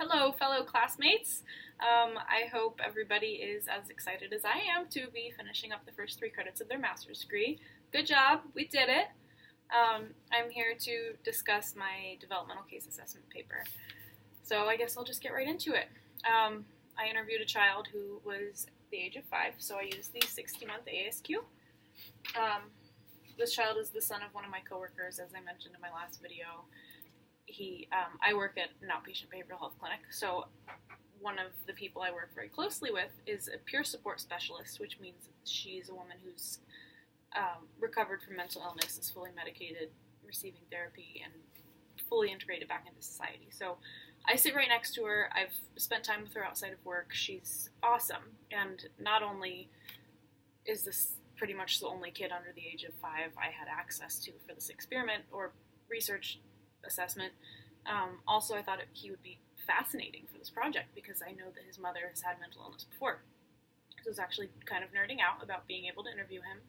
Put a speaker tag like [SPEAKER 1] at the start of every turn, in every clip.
[SPEAKER 1] Hello, fellow classmates. I hope everybody is as excited as I am to be finishing up the first 3 credits of their master's degree. Good job, we did it. I'm here to discuss my developmental case assessment paper. So I guess I'll just get right into it. I interviewed a child who was the age of 5, so I used the 60-month ASQ. This child is the son of one of my coworkers, as I mentioned in my last video. I work at an outpatient behavioral health clinic, so one of the people I work very closely with is a peer support specialist, which means she's a woman who's recovered from mental illness, is fully medicated, receiving therapy, and fully integrated back into society. So I sit right next to her. I've spent time with her outside of work. She's awesome, and not only is this pretty much the only kid under the age of 5 I had access to for this experiment or research assessment. Also, I thought he would be fascinating for this project because I know that his mother has had mental illness before. So I was actually kind of nerding out about being able to interview him.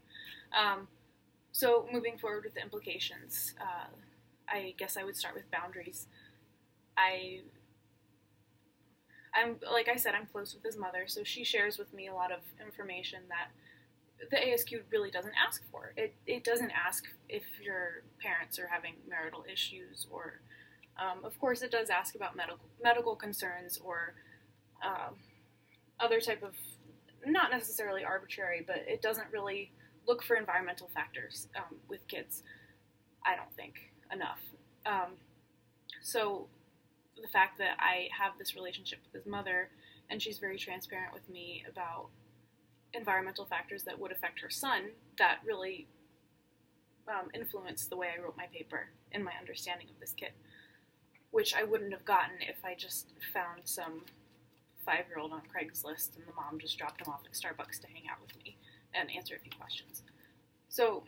[SPEAKER 1] So moving forward with the implications, I guess I would start with boundaries. I'm like I said, I'm close with his mother, so she shares with me a lot of information that the ASQ really doesn't ask for. It doesn't ask if your parents are having marital issues, or of course it does ask about medical concerns or other type of, not necessarily arbitrary, but it doesn't really look for environmental factors with kids, I don't think, enough. So the fact that I have this relationship with his mother, and she's very transparent with me about environmental factors that would affect her son, that really influenced the way I wrote my paper and my understanding of this kid, which I wouldn't have gotten if I just found some 5-year-old on Craigslist and the mom just dropped him off at Starbucks to hang out with me and answer a few questions. So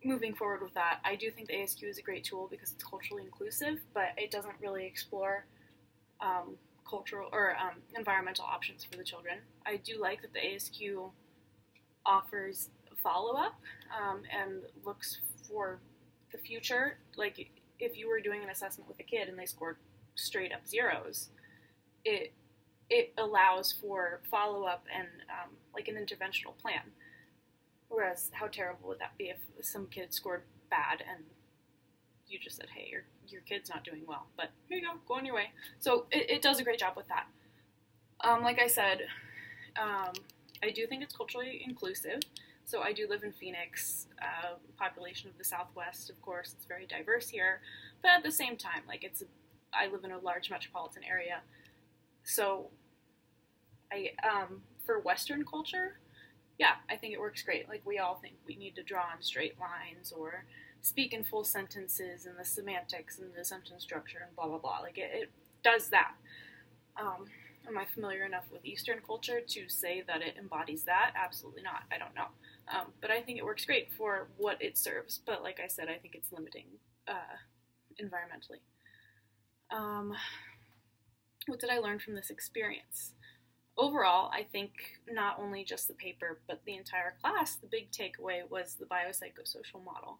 [SPEAKER 1] moving forward with that, I do think the ASQ is a great tool because it's culturally inclusive, but it doesn't really explore cultural or environmental options for the children. I do like that the ASQ offers follow-up and looks for the future. Like, if you were doing an assessment with a kid and they scored straight up zeros, it allows for follow-up and like an interventional plan. Whereas, how terrible would that be if some kid scored bad and you just said, hey, your kid's not doing well, but here you go on your way. So it does a great job with that. Like I said, I do think it's culturally inclusive. So I do live in Phoenix, population of the Southwest, of course, it's very diverse here, but at the same time, like I live in a large metropolitan area. So for Western culture, yeah, I think it works great. Like, we all think we need to draw in straight lines or speak in full sentences and the semantics and the sentence structure and blah, blah, blah. Like, it does that. Am I familiar enough with Eastern culture to say that it embodies that? Absolutely not. I don't know. But I think it works great for what it serves. But like I said, I think it's limiting environmentally. What did I learn from this experience? Overall, I think not only just the paper, but the entire class, the big takeaway was the biopsychosocial model,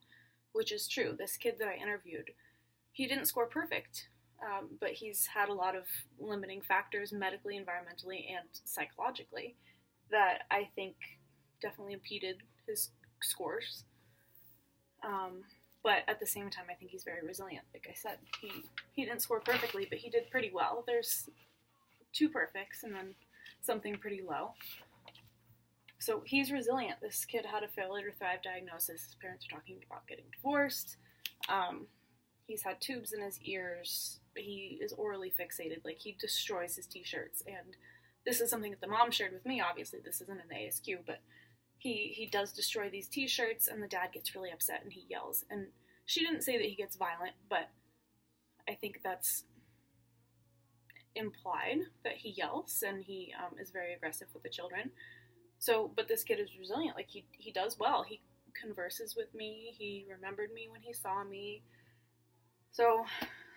[SPEAKER 1] which is true. This kid that I interviewed, he didn't score perfect, but he's had a lot of limiting factors medically, environmentally, and psychologically that I think definitely impeded his scores. But at the same time, I think he's very resilient. Like I said, he didn't score perfectly, but he did pretty well. There's 2 perfects and then something pretty low. So he's resilient. This kid had a failure to thrive diagnosis. His parents are talking about getting divorced. He's had tubes in his ears. He is orally fixated. Like, he destroys his t-shirts. And this is something that the mom shared with me. Obviously, this isn't an ASQ, but he does destroy these t-shirts, and the dad gets really upset and he yells. And she didn't say that he gets violent, but I think that's implied, that he yells and he is very aggressive with the children. So, but this kid is resilient. Like, he does well. He converses with me. He remembered me when he saw me. So,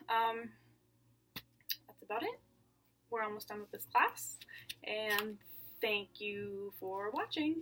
[SPEAKER 1] that's about it. We're almost done with this class, and thank you for watching.